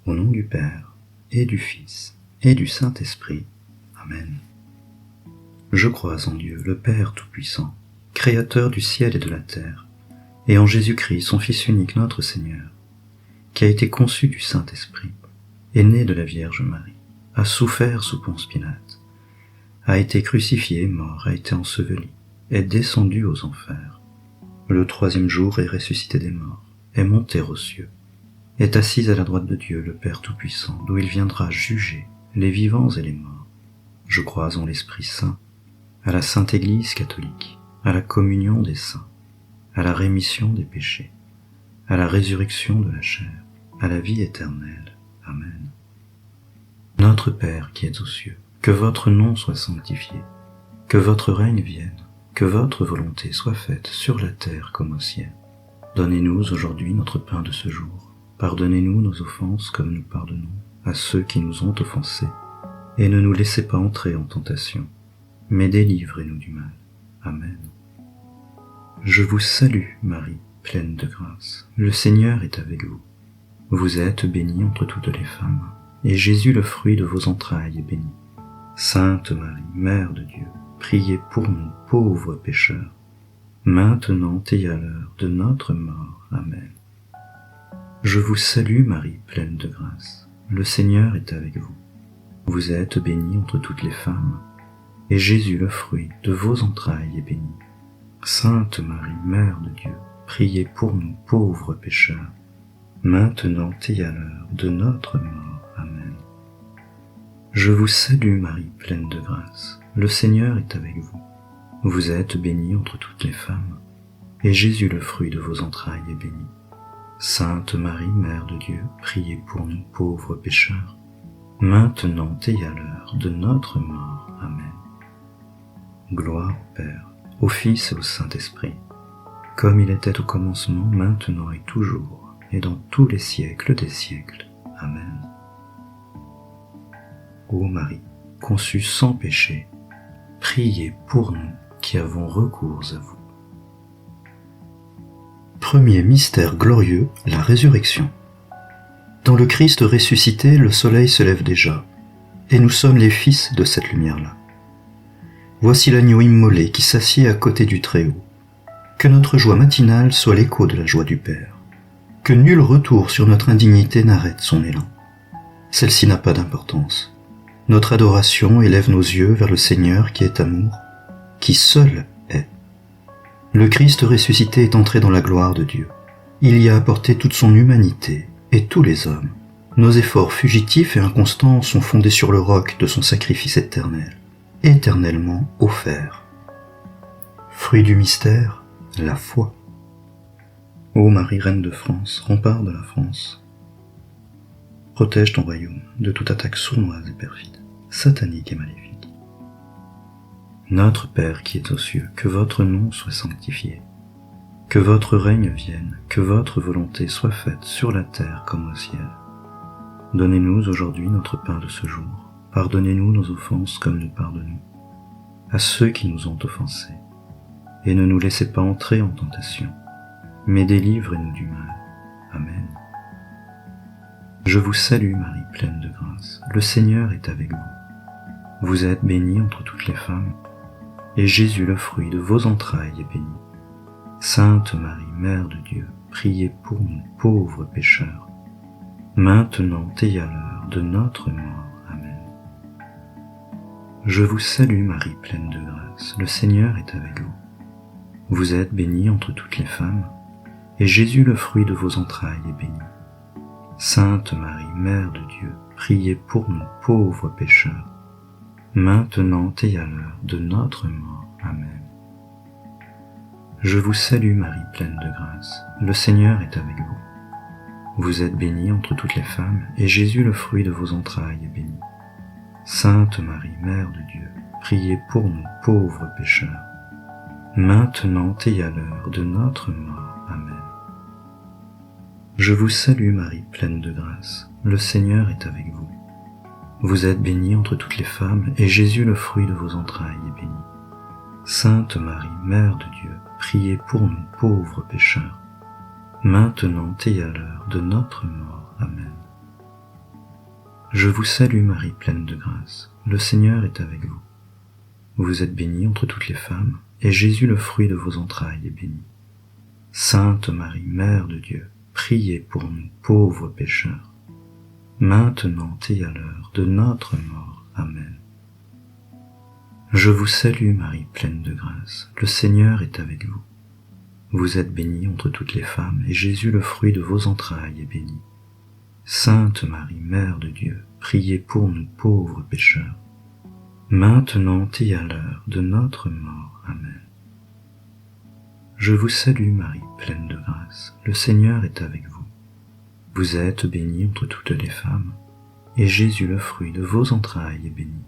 Au nom du Père, et du Fils, et du Saint-Esprit. Amen. Je crois en Dieu, le Père Tout-Puissant, Créateur du ciel et de la terre, et en Jésus-Christ, son Fils unique, notre Seigneur, qui a été conçu du Saint-Esprit, est né de la Vierge Marie, a souffert sous Ponce Pilate, a été crucifié, mort, a été enseveli, est descendu aux enfers. Le troisième jour est ressuscité des morts, est monté aux cieux, est assis à la droite de Dieu, le Père Tout-Puissant, d'où il viendra juger les vivants et les morts. Je crois en l'Esprit Saint, à la Sainte Église catholique, à la communion des saints, à la rémission des péchés, à la résurrection de la chair, à la vie éternelle. Amen. Notre Père qui es aux cieux, que votre nom soit sanctifié, que votre règne vienne, que votre volonté soit faite sur la terre comme au ciel. Donnez-nous aujourd'hui notre pain de ce jour. Pardonnez-nous nos offenses comme nous pardonnons à ceux qui nous ont offensés. Et ne nous laissez pas entrer en tentation, mais délivrez-nous du mal. Amen. Je vous salue, Marie, pleine de grâce. Le Seigneur est avec vous. Vous êtes bénie entre toutes les femmes, et Jésus, le fruit de vos entrailles, est béni. Sainte Marie, Mère de Dieu, priez pour nous, pauvres pécheurs, maintenant et à l'heure de notre mort. Amen. Je vous salue, Marie, pleine de grâce. Le Seigneur est avec vous. Vous êtes bénie entre toutes les femmes, et Jésus, le fruit de vos entrailles, est béni. Sainte Marie, Mère de Dieu, priez pour nous, pauvres pécheurs, maintenant et à l'heure de notre mort. Amen. Je vous salue, Marie, pleine de grâce. Le Seigneur est avec vous. Vous êtes bénie entre toutes les femmes, et Jésus, le fruit de vos entrailles, est béni. Sainte Marie, Mère de Dieu, priez pour nous, pauvres pécheurs, maintenant et à l'heure de notre mort. Amen. Gloire au Père, au Fils et au Saint-Esprit, comme il était au commencement, maintenant et toujours, et dans tous les siècles des siècles. Amen. Ô Marie, conçue sans péché, priez pour nous qui avons recours à vous. Premier mystère glorieux, la résurrection. Dans le Christ ressuscité, le soleil se lève déjà, et nous sommes les fils de cette lumière-là. Voici l'agneau immolé qui s'assied à côté du Très-Haut. Que notre joie matinale soit l'écho de la joie du Père. Que nul retour sur notre indignité n'arrête son élan. Celle-ci n'a pas d'importance. Notre adoration élève nos yeux vers le Seigneur qui est amour, qui seul est. Le Christ ressuscité est entré dans la gloire de Dieu. Il y a apporté toute son humanité et tous les hommes. Nos efforts fugitifs et inconstants sont fondés sur le roc de son sacrifice éternel, éternellement offert. Fruit du mystère, la foi. Ô Marie, Reine de France, rempart de la France, protège ton royaume de toute attaque sournoise et perfide, satanique et maléfique. Notre Père qui es aux cieux, que votre nom soit sanctifié, que votre règne vienne, que votre volonté soit faite sur la terre comme au ciel. Donnez-nous aujourd'hui notre pain de ce jour. Pardonnez-nous nos offenses comme nous pardonnons à ceux qui nous ont offensés. Et ne nous laissez pas entrer en tentation, mais délivrez-nous du mal. Amen. Je vous salue Marie, pleine de grâce. Le Seigneur est avec vous. Vous êtes bénie entre toutes les femmes, et Jésus, le fruit de vos entrailles, est béni. Sainte Marie, Mère de Dieu, priez pour nous, pauvres pécheurs, maintenant et à l'heure de notre mort. Amen. Je vous salue Marie, pleine de grâce. Le Seigneur est avec vous. Vous êtes bénie entre toutes les femmes, et Jésus, le fruit de vos entrailles, est béni. Sainte Marie, Mère de Dieu, priez pour nous, pauvres pécheurs, maintenant et à l'heure de notre mort. Amen. Je vous salue Marie, pleine de grâce. Le Seigneur est avec vous. Vous êtes bénie entre toutes les femmes, et Jésus, le fruit de vos entrailles, est béni. Sainte Marie, Mère de Dieu, priez pour nous, pauvres pécheurs, maintenant et à l'heure de notre mort. Amen. Je vous salue Marie, pleine de grâce. Le Seigneur est avec vous. Vous êtes bénie entre toutes les femmes, et Jésus, le fruit de vos entrailles, est béni. Sainte Marie, Mère de Dieu, priez pour nous, pauvres pécheurs, maintenant et à l'heure de notre mort. Amen. Je vous salue Marie, pleine de grâce. Le Seigneur est avec vous. Vous êtes bénie entre toutes les femmes, et Jésus, le fruit de vos entrailles, est béni. Sainte Marie, Mère de Dieu, priez pour nous pauvres pécheurs, maintenant et à l'heure de notre mort. Amen. Je vous salue Marie, pleine de grâce. Le Seigneur est avec vous. Vous êtes bénie entre toutes les femmes, et Jésus, le fruit de vos entrailles, est béni. Sainte Marie, Mère de Dieu, priez pour nous pauvres pécheurs, maintenant et à l'heure de notre mort. Amen. Je vous salue Marie, pleine de grâce. Le Seigneur est avec vous. Vous êtes bénie entre toutes les femmes, et Jésus, le fruit de vos entrailles, est béni.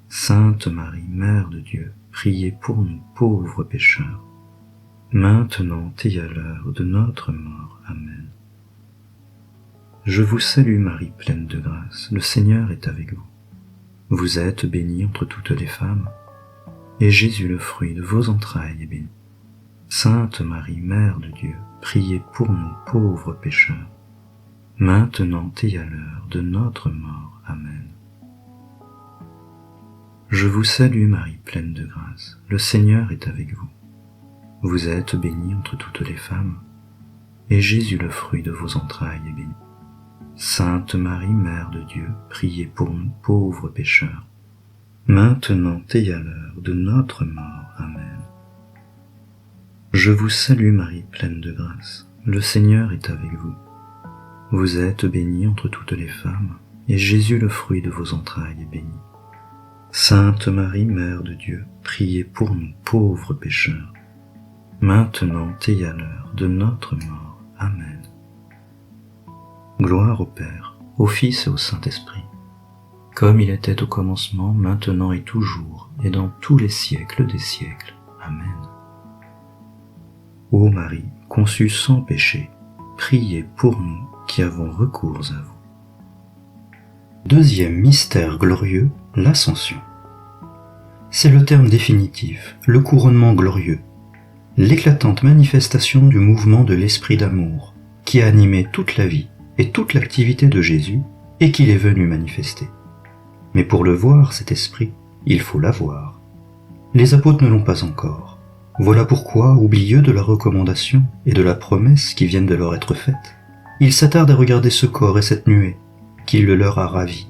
Sainte Marie, Mère de Dieu, priez pour nous pauvres pécheurs, maintenant et à l'heure de notre mort. Amen. Je vous salue Marie, pleine de grâce. Le Seigneur est avec vous. Vous êtes bénie entre toutes les femmes, et Jésus, le fruit de vos entrailles, est béni. Sainte Marie, Mère de Dieu, priez pour nous pauvres pécheurs, maintenant et à l'heure de notre mort. Amen. Je vous salue Marie, pleine de grâce. Le Seigneur est avec vous. Vous êtes bénie entre toutes les femmes, et Jésus, le fruit de vos entrailles, est béni. Sainte Marie, Mère de Dieu, priez pour nous pauvres pécheurs, maintenant et à l'heure de notre mort. Amen. Je vous salue Marie, pleine de grâce. Le Seigneur est avec vous. Vous êtes bénie entre toutes les femmes, et Jésus, le fruit de vos entrailles, est béni. Sainte Marie, Mère de Dieu, priez pour nous pauvres pécheurs, maintenant et à l'heure de notre mort. Amen. Gloire au Père, au Fils et au Saint-Esprit, comme il était au commencement, maintenant et toujours, et dans tous les siècles des siècles. Amen. Ô Marie, conçue sans péché, priez pour nous qui avons recours à vous. Deuxième mystère glorieux, l'Ascension. C'est le terme définitif, le couronnement glorieux, l'éclatante manifestation du mouvement de l'esprit d'amour qui a animé toute la vie et toute l'activité de Jésus et qu'il est venu manifester. Mais pour le voir, cet esprit, il faut l'avoir. Les apôtres ne l'ont pas encore. Voilà pourquoi, oublieux de la recommandation et de la promesse qui viennent de leur être faites, ils s'attardent à regarder ce corps et cette nuée, qui le leur a ravi.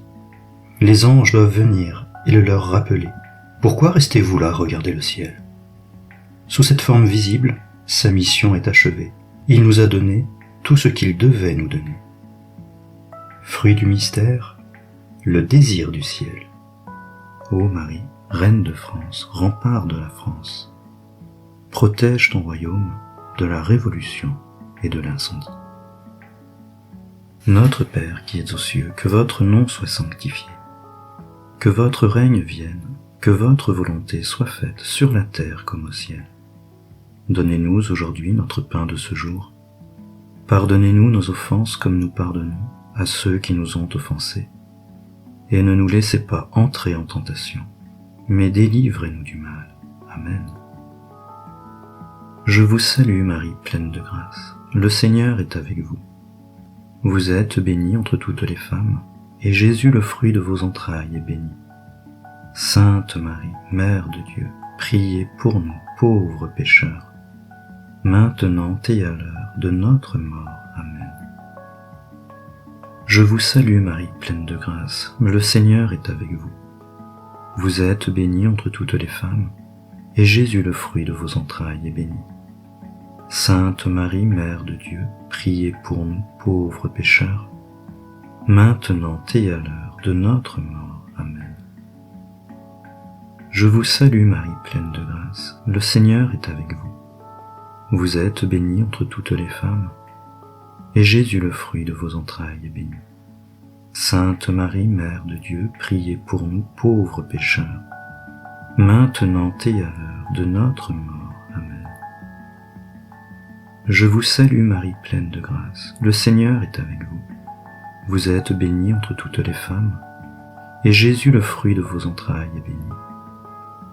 Les anges doivent venir et le leur rappeler. Pourquoi restez-vous là à regarder le ciel ? Sous cette forme visible, sa mission est achevée. Il nous a donné tout ce qu'il devait nous donner. Fruit du mystère, le désir du ciel. Ô Marie, Reine de France, rempart de la France, protège ton royaume de la révolution et de l'incendie. Notre Père qui es aux cieux, que votre nom soit sanctifié, que votre règne vienne, que votre volonté soit faite sur la terre comme au ciel. Donnez-nous aujourd'hui notre pain de ce jour. Pardonnez-nous nos offenses comme nous pardonnons à ceux qui nous ont offensés. Et ne nous laissez pas entrer en tentation, mais délivrez-nous du mal. Amen. Je vous salue Marie, pleine de grâce. Le Seigneur est avec vous. Vous êtes bénie entre toutes les femmes, et Jésus, le fruit de vos entrailles, est béni. Sainte Marie, Mère de Dieu, priez pour nous pauvres pécheurs, maintenant et à l'heure de notre mort. Amen. Je vous salue Marie, pleine de grâce. Le Seigneur est avec vous. Vous êtes bénie entre toutes les femmes, et Jésus, le fruit de vos entrailles, est béni. Sainte Marie, Mère de Dieu, priez pour nous pauvres pécheurs, maintenant et à l'heure de notre mort. Amen. Je vous salue Marie, pleine de grâce. Le Seigneur est avec vous. Vous êtes bénie entre toutes les femmes, et Jésus, le fruit de vos entrailles, est béni. Sainte Marie, Mère de Dieu, priez pour nous pauvres pécheurs, maintenant et à l'heure de notre mort. Amen. Je vous salue Marie, pleine de grâce. Le Seigneur est avec vous. Vous êtes bénie entre toutes les femmes, et Jésus, le fruit de vos entrailles, est béni.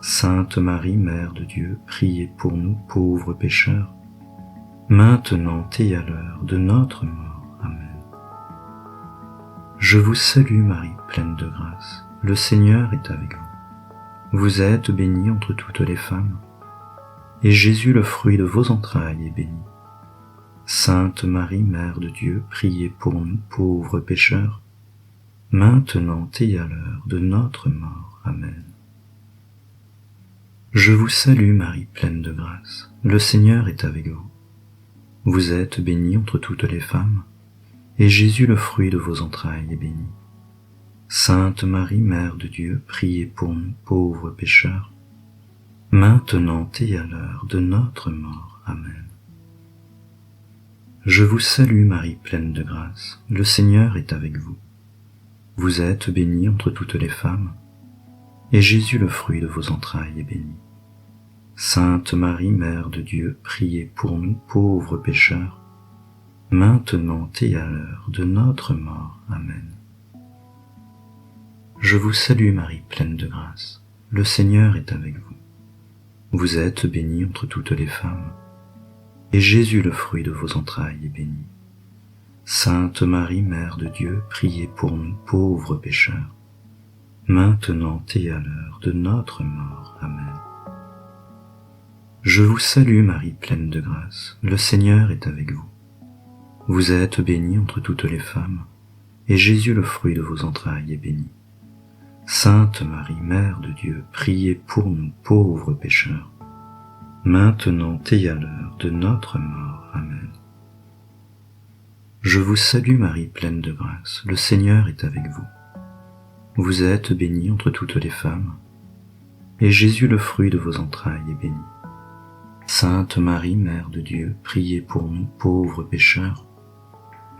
Sainte Marie, Mère de Dieu, priez pour nous pauvres pécheurs, maintenant et à l'heure de notre mort. Amen. Je vous salue Marie, pleine de grâce, le Seigneur est avec vous. Vous êtes bénie entre toutes les femmes, et Jésus, le fruit de vos entrailles, est béni. Sainte Marie, Mère de Dieu, priez pour nous pauvres pécheurs, maintenant et à l'heure de notre mort. Amen. Je vous salue Marie, pleine de grâce, le Seigneur est avec vous. Vous êtes bénie entre toutes les femmes, et Jésus, le fruit de vos entrailles, est béni. Sainte Marie, Mère de Dieu, priez pour nous pauvres pécheurs, maintenant et à l'heure de notre mort. Amen. Je vous salue Marie, pleine de grâce, le Seigneur est avec vous. Vous êtes bénie entre toutes les femmes, et Jésus, le fruit de vos entrailles, est béni. Sainte Marie, Mère de Dieu, priez pour nous pauvres pécheurs, maintenant et à l'heure de notre mort. Amen. Je vous salue Marie, pleine de grâce, le Seigneur est avec vous. Vous êtes bénie entre toutes les femmes, et Jésus, le fruit de vos entrailles, est béni. Sainte Marie, Mère de Dieu, priez pour nous pauvres pécheurs, maintenant et à l'heure de notre mort. Amen. Je vous salue Marie, pleine de grâce, le Seigneur est avec vous. Vous êtes bénie entre toutes les femmes, et Jésus, le fruit de vos entrailles, est béni. Sainte Marie, Mère de Dieu, priez pour nous pauvres pécheurs, maintenant et à l'heure de notre mort. Amen. Je vous salue Marie, pleine de grâce, le Seigneur est avec vous. Vous êtes bénie entre toutes les femmes, et Jésus, le fruit de vos entrailles, est béni. Sainte Marie, Mère de Dieu, priez pour nous pauvres pécheurs,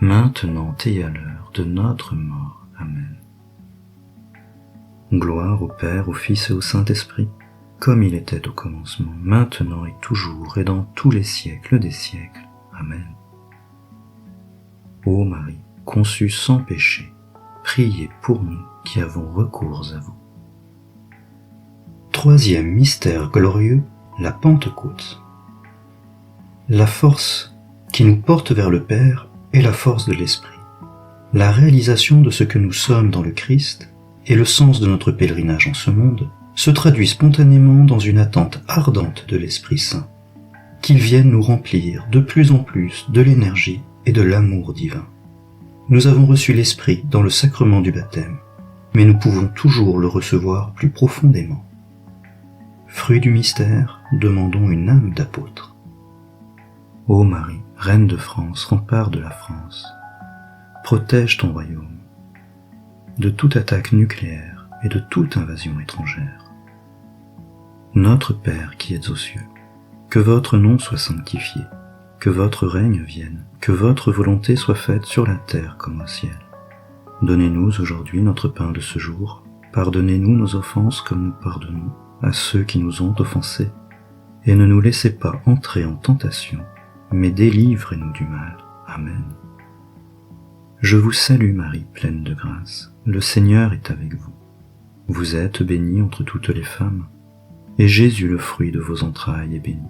maintenant et à l'heure de notre mort. Amen. Gloire au Père, au Fils et au Saint-Esprit, comme il était au commencement, maintenant et toujours, et dans tous les siècles des siècles. Amen. Ô Marie, conçue sans péché, priez pour nous qui avons recours à vous. Troisième mystère glorieux, la Pentecôte. La force qui nous porte vers le Père est la force de l'Esprit. La réalisation de ce que nous sommes dans le Christ et le sens de notre pèlerinage en ce monde se traduit spontanément dans une attente ardente de l'Esprit Saint, qu'il vienne nous remplir de plus en plus de l'énergie et de l'amour divin. Nous avons reçu l'Esprit dans le sacrement du baptême, mais nous pouvons toujours le recevoir plus profondément. Fruit du mystère, demandons une âme d'apôtre. Ô Marie, Reine de France, rempart de la France, protège ton royaume de toute attaque nucléaire et de toute invasion étrangère. Notre Père qui êtes aux cieux, que votre nom soit sanctifié, que votre règne vienne, que votre volonté soit faite sur la terre comme au ciel. Donnez-nous aujourd'hui notre pain de ce jour, pardonnez-nous nos offenses comme nous pardonnons à ceux qui nous ont offensés, et ne nous laissez pas entrer en tentation, mais délivrez-nous du mal. Amen. Je vous salue Marie, pleine de grâce, le Seigneur est avec vous. Vous êtes bénie entre toutes les femmes, et Jésus, le fruit de vos entrailles, est béni.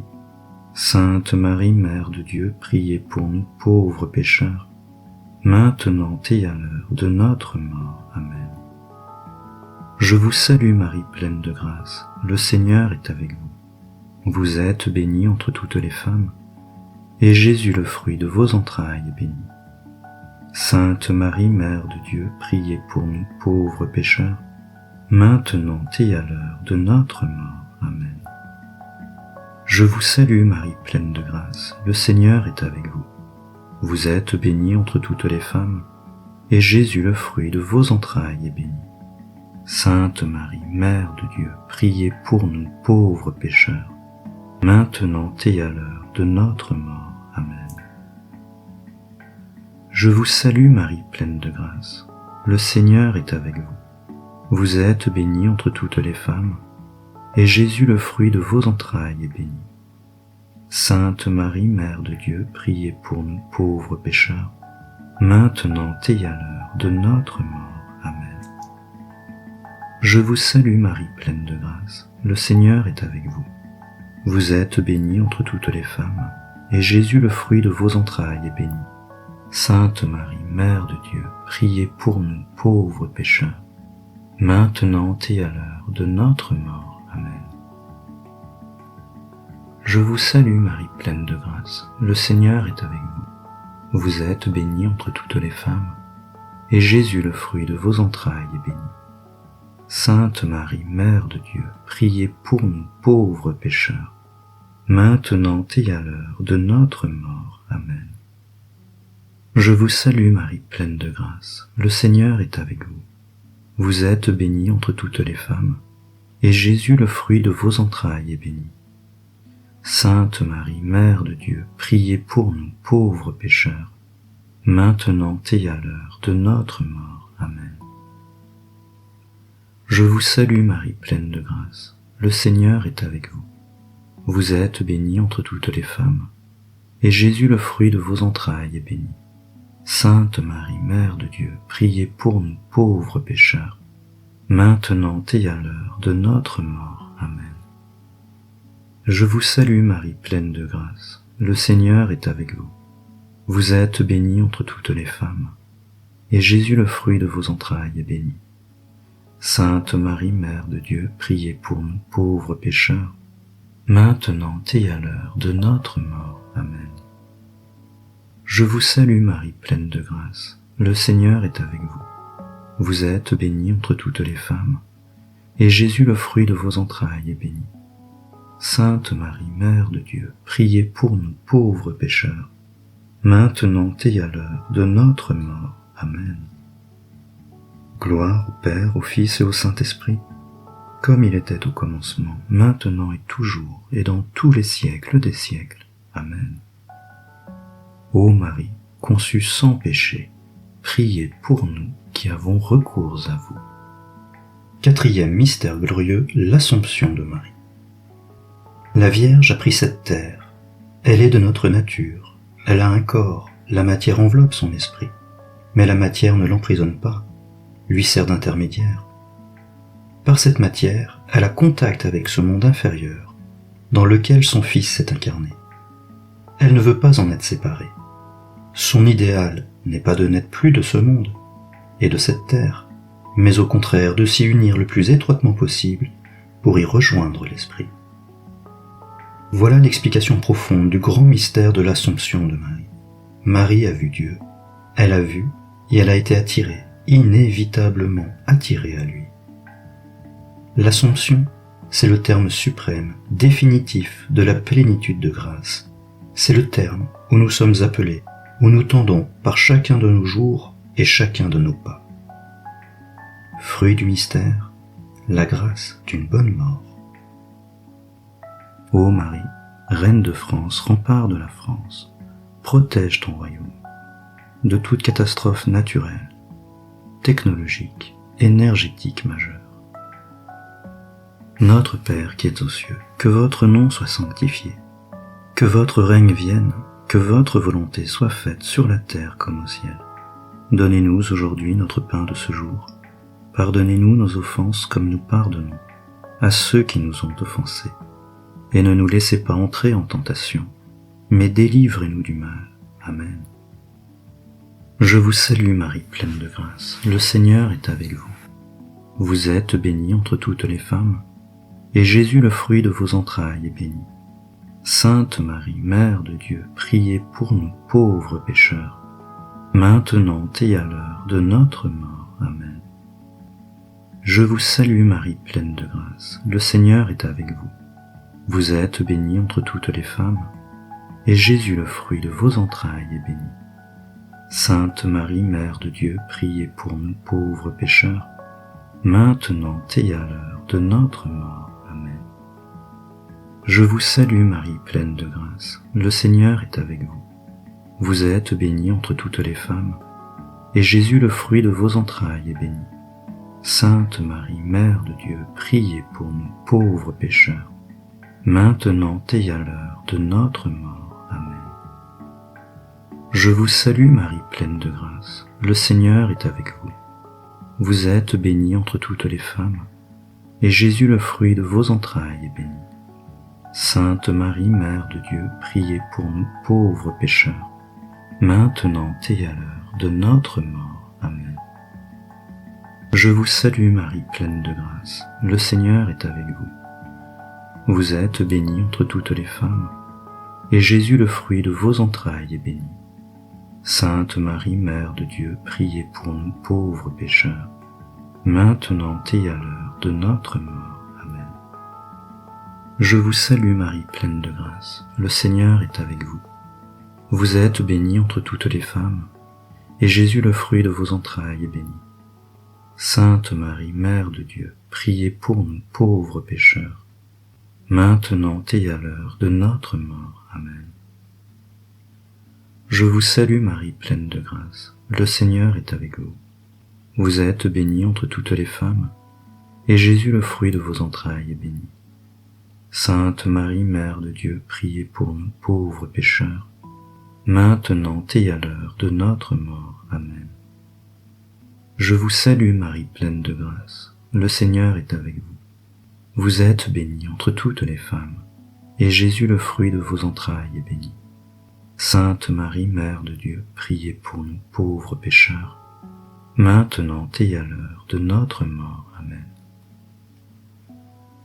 Sainte Marie, Mère de Dieu, priez pour nous pauvres pécheurs, maintenant et à l'heure de notre mort. Amen. Je vous salue Marie, pleine de grâce, le Seigneur est avec vous. Vous êtes bénie entre toutes les femmes, et Jésus, le fruit de vos entrailles, est béni. Sainte Marie, Mère de Dieu, priez pour nous pauvres pécheurs, maintenant et à l'heure de notre mort. Amen. Je vous salue Marie, pleine de grâce, le Seigneur est avec vous. Vous êtes bénie entre toutes les femmes, et Jésus, le fruit de vos entrailles, est béni. Sainte Marie, Mère de Dieu, priez pour nous pauvres pécheurs, maintenant et à l'heure de notre mort. Amen. Je vous salue Marie, pleine de grâce, le Seigneur est avec vous. Vous êtes bénie entre toutes les femmes, et Jésus, le fruit de vos entrailles, est béni. Sainte Marie, Mère de Dieu, priez pour nous pauvres pécheurs, maintenant et à l'heure de notre mort. Amen. Je vous salue Marie, pleine de grâce, le Seigneur est avec vous. Vous êtes bénie entre toutes les femmes, et Jésus, le fruit de vos entrailles, est béni. Sainte Marie, Mère de Dieu, priez pour nous pauvres pécheurs, maintenant et à l'heure de notre mort. Amen. Je vous salue Marie, pleine de grâce, le Seigneur est avec vous. Vous êtes bénie entre toutes les femmes, et Jésus, le fruit de vos entrailles, est béni. Sainte Marie, Mère de Dieu, priez pour nous pauvres pécheurs, maintenant et à l'heure de notre mort. Amen. Je vous salue Marie, pleine de grâce, le Seigneur est avec vous. Vous êtes bénie entre toutes les femmes, et Jésus, le fruit de vos entrailles, est béni. Sainte Marie, Mère de Dieu, priez pour nous pauvres pécheurs, maintenant et à l'heure de notre mort. Amen. Je vous salue Marie, pleine de grâce, le Seigneur est avec vous. Vous êtes bénie entre toutes les femmes, et Jésus, le fruit de vos entrailles, est béni. Sainte Marie, Mère de Dieu, priez pour nous pauvres pécheurs, maintenant et à l'heure de notre mort. Amen. Je vous salue Marie, pleine de grâce, le Seigneur est avec vous. Vous êtes bénie entre toutes les femmes, et Jésus, le fruit de vos entrailles, est béni. Sainte Marie, Mère de Dieu, priez pour nous pauvres pécheurs, maintenant et à l'heure de notre mort. Amen. Je vous salue Marie, pleine de grâce, le Seigneur est avec vous. Vous êtes bénie entre toutes les femmes, et Jésus, le fruit de vos entrailles, est béni. Sainte Marie, Mère de Dieu, priez pour nous pauvres pécheurs, maintenant et à l'heure de notre mort. Amen. Gloire au Père, au Fils et au Saint-Esprit, comme il était au commencement, maintenant et toujours, et dans tous les siècles des siècles. Amen. Ô Marie, conçue sans péché, priez pour nous qui avons recours à vous. Quatrième mystère glorieux, l'Assomption de Marie. La Vierge a pris cette terre. Elle est de notre nature. Elle a un corps. La matière enveloppe son esprit. Mais la matière ne l'emprisonne pas, lui sert d'intermédiaire. Par cette matière, elle a contact avec ce monde inférieur, dans lequel son Fils s'est incarné. Elle ne veut pas en être séparée. Son idéal n'est pas de n'être plus de ce monde et de cette terre, mais au contraire de s'y unir le plus étroitement possible pour y rejoindre l'Esprit. Voilà l'explication profonde du grand mystère de l'Assomption de Marie. Marie a vu Dieu, elle a vu et elle a été attirée, inévitablement attirée à lui. L'Assomption, c'est le terme suprême, définitif de la plénitude de grâce. C'est le terme où nous sommes appelés, où nous tendons par chacun de nos jours et chacun de nos pas. Fruit du mystère, la grâce d'une bonne mort. Ô Marie, Reine de France, rempart de la France, protège ton royaume de toute catastrophe naturelle, technologique, énergétique majeure. Notre Père qui es aux cieux, que votre nom soit sanctifié, que votre règne vienne, que votre volonté soit faite sur la terre comme au ciel. Donnez-nous aujourd'hui notre pain de ce jour. Pardonnez-nous nos offenses comme nous pardonnons à ceux qui nous ont offensés. Et ne nous laissez pas entrer en tentation, mais délivrez-nous du mal. Amen. Je vous salue Marie, pleine de grâce. Le Seigneur est avec vous. Vous êtes bénie entre toutes les femmes, et Jésus, le fruit de vos entrailles, est béni. Sainte Marie, Mère de Dieu, priez pour nous pauvres pécheurs, maintenant et à l'heure de notre mort. Amen. Je vous salue Marie, pleine de grâce. Le Seigneur est avec vous. Vous êtes bénie entre toutes les femmes, et Jésus, le fruit de vos entrailles, est béni. Sainte Marie, Mère de Dieu, priez pour nous pauvres pécheurs, maintenant et à l'heure de notre mort. Amen. Je vous salue Marie, pleine de grâce. Le Seigneur est avec vous. Vous êtes bénie entre toutes les femmes, et Jésus, le fruit de vos entrailles, est béni. Sainte Marie, Mère de Dieu, priez pour nous pauvres pécheurs, maintenant et à l'heure de notre mort. Amen. Je vous salue Marie, pleine de grâce. Le Seigneur est avec vous. Vous êtes bénie entre toutes les femmes, et Jésus, le fruit de vos entrailles, est béni. Sainte Marie, Mère de Dieu, priez pour nous pauvres pécheurs, maintenant et à l'heure de notre mort. Amen. Je vous salue Marie, pleine de grâce, le Seigneur est avec vous. Vous êtes bénie entre toutes les femmes, et Jésus, le fruit de vos entrailles, est béni. Sainte Marie, Mère de Dieu, priez pour nous pauvres pécheurs, maintenant et à l'heure de notre mort. Amen. Je vous salue Marie, pleine de grâce, le Seigneur est avec vous. Vous êtes bénie entre toutes les femmes, et Jésus, le fruit de vos entrailles, est béni. Sainte Marie, Mère de Dieu, priez pour nous pauvres pécheurs, maintenant et à l'heure de notre mort. Amen. Je vous salue Marie, pleine de grâce, le Seigneur est avec vous. Vous êtes bénie entre toutes les femmes, et Jésus, le fruit de vos entrailles, est béni. Sainte Marie, Mère de Dieu, priez pour nous pauvres pécheurs, maintenant et à l'heure de notre mort. Amen. Je vous salue Marie, pleine de grâce, le Seigneur est avec vous. Vous êtes bénie entre toutes les femmes, et Jésus, le fruit de vos entrailles, est béni. Sainte Marie, Mère de Dieu, priez pour nous pauvres pécheurs, maintenant et à l'heure de notre mort. Amen.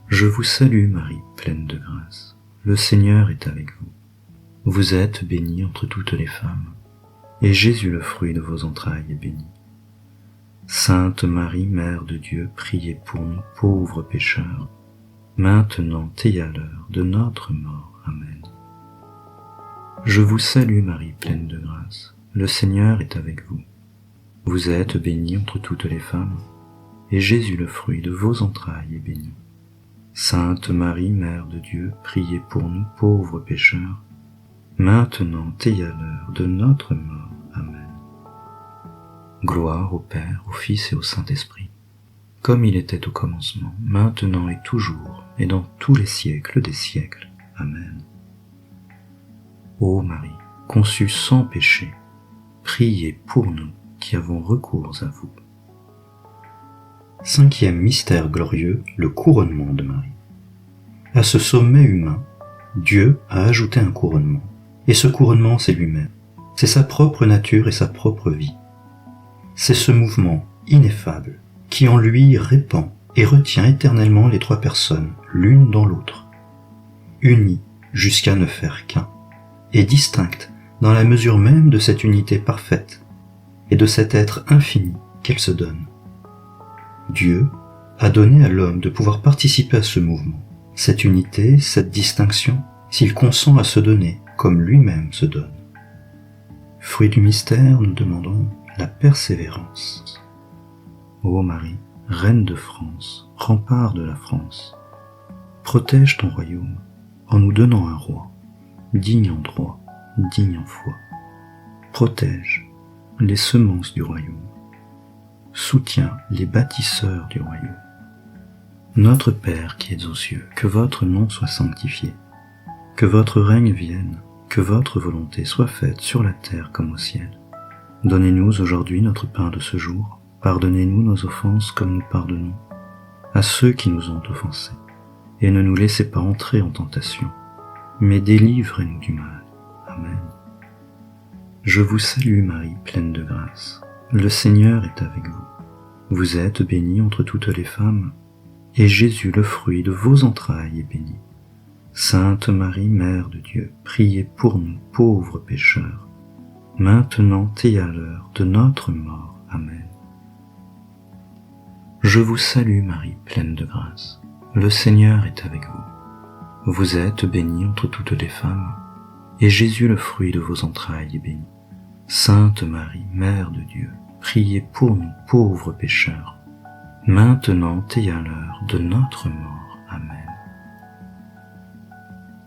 Je vous salue Marie, pleine de grâce, le Seigneur est avec vous. Vous êtes bénie entre toutes les femmes, et Jésus, le fruit de vos entrailles, est béni. Sainte Marie, Mère de Dieu, priez pour nous pauvres pécheurs, maintenant et à l'heure de notre mort. Amen. Je vous salue Marie, pleine de grâce, le Seigneur est avec vous. Vous êtes bénie entre toutes les femmes, et Jésus, le fruit de vos entrailles, est béni. Sainte Marie, Mère de Dieu, priez pour nous pauvres pécheurs, maintenant et à l'heure de notre mort. Amen. Gloire au Père, au Fils et au Saint-Esprit, comme il était au commencement, maintenant et toujours, et dans tous les siècles des siècles. Amen. Ô Marie, conçue sans péché, priez pour nous qui avons recours à vous. Cinquième mystère glorieux, le couronnement de Marie. À ce sommet humain, Dieu a ajouté un couronnement, et ce couronnement c'est lui-même, c'est sa propre nature et sa propre vie. C'est ce mouvement ineffable qui en lui répand et retient éternellement les trois personnes, l'une dans l'autre, unies jusqu'à ne faire qu'un, et distinctes dans la mesure même de cette unité parfaite et de cet être infini qu'elle se donne. Dieu a donné à l'homme de pouvoir participer à ce mouvement, cette unité, cette distinction, s'il consent à se donner comme lui-même se donne. Fruit du mystère, nous demandons la persévérance. Ô Marie, Reine de France, rempart de la France, protège ton royaume en nous donnant un roi, digne en droit, digne en foi. Protège les semences du royaume. Soutiens les bâtisseurs du royaume. Notre Père qui êtes aux cieux, que votre nom soit sanctifié, que votre règne vienne, que votre volonté soit faite sur la terre comme au ciel. Donnez-nous aujourd'hui notre pain de ce jour. Pardonnez-nous nos offenses comme nous pardonnons à ceux qui nous ont offensés. Et ne nous laissez pas entrer en tentation, mais délivrez-nous du mal. Amen. Je vous salue Marie, pleine de grâce. Le Seigneur est avec vous. Vous êtes bénie entre toutes les femmes, et Jésus, le fruit de vos entrailles, est béni. Sainte Marie, Mère de Dieu, priez pour nous pauvres pécheurs, maintenant et à l'heure de notre mort. Amen. Je vous salue Marie, pleine de grâce. Le Seigneur est avec vous. Vous êtes bénie entre toutes les femmes, et Jésus, le fruit de vos entrailles, est béni. Sainte Marie, Mère de Dieu, priez pour nous pauvres pécheurs, maintenant et à l'heure de notre mort. Amen.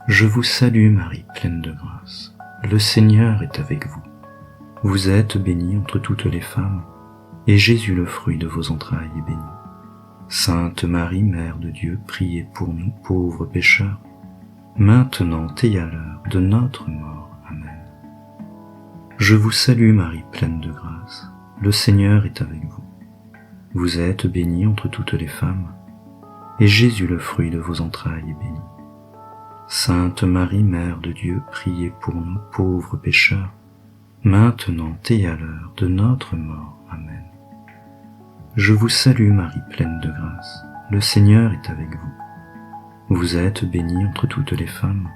Je vous salue Marie, pleine de grâce. Le Seigneur est avec vous. Vous êtes bénie entre toutes les femmes, et Jésus, le fruit de vos entrailles, est béni. Sainte Marie, Mère de Dieu, priez pour nous pauvres pécheurs, maintenant et à l'heure de notre mort. Amen. Je vous salue Marie, pleine de grâce. Le Seigneur est avec vous. Vous êtes bénie entre toutes les femmes, et Jésus, le fruit de vos entrailles, est béni. Sainte Marie, Mère de Dieu, priez pour nous pauvres pécheurs, maintenant et à l'heure de notre mort. Amen. Je vous salue Marie, pleine de grâce. Le Seigneur est avec vous. Vous êtes bénie entre toutes les femmes,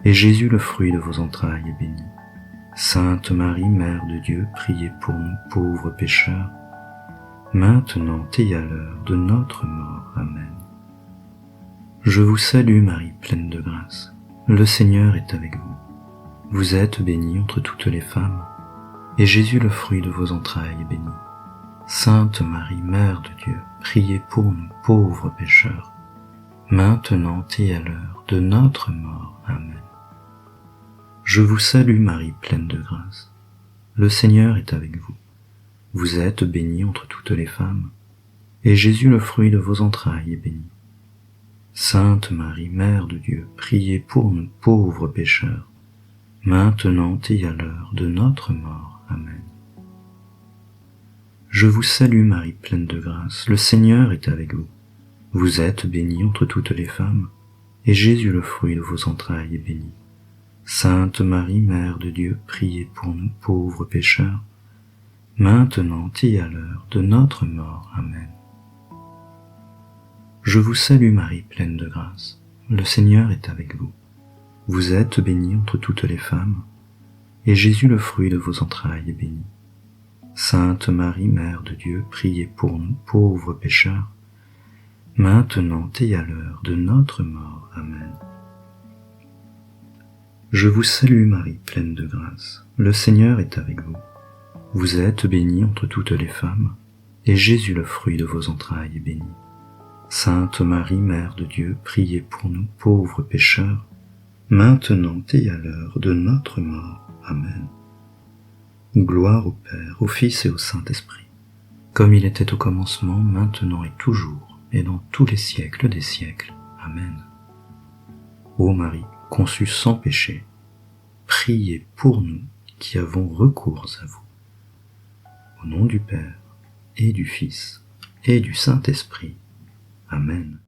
et Jésus, le fruit de vos entrailles, est béni. Sainte Marie, Mère de Dieu, priez pour nous pauvres pécheurs, maintenant et à l'heure de notre mort. Amen. Je vous salue Marie, pleine de grâce. Le Seigneur est avec vous. Vous êtes bénie entre toutes les femmes, et Jésus, le fruit de vos entrailles, est béni. Sainte Marie, Mère de Dieu, priez pour nous pauvres pécheurs, maintenant et à l'heure de notre mort. Amen. Je vous salue Marie, pleine de grâce. Le Seigneur est avec vous. Vous êtes bénie entre toutes les femmes, et Jésus, le fruit de vos entrailles, est béni. Sainte Marie, Mère de Dieu, priez pour nous pauvres pécheurs, maintenant et à l'heure de notre mort. Amen. Je vous salue Marie, pleine de grâce. Le Seigneur est avec vous. Vous êtes bénie entre toutes les femmes, et Jésus, le fruit de vos entrailles, est béni. Sainte Marie, Mère de Dieu, priez pour nous pauvres pécheurs, maintenant et à l'heure de notre mort. Amen. Je vous salue Marie, pleine de grâce. Le Seigneur est avec vous. Vous êtes bénie entre toutes les femmes, et Jésus, le fruit de vos entrailles, est béni. Sainte Marie, Mère de Dieu, priez pour nous pauvres pécheurs, maintenant et à l'heure de notre mort. Amen. Je vous salue Marie, pleine de grâce. Le Seigneur est avec vous. Vous êtes bénie entre toutes les femmes, et Jésus, le fruit de vos entrailles, est béni. Sainte Marie, Mère de Dieu, priez pour nous pauvres pécheurs, maintenant et à l'heure de notre mort. Amen. Gloire au Père, au Fils et au Saint-Esprit, comme il était au commencement, maintenant et toujours, et dans tous les siècles des siècles. Amen. Ô Marie, conçue sans péché, priez pour nous qui avons recours à vous. Au nom du Père, et du Fils, et du Saint-Esprit. Amen.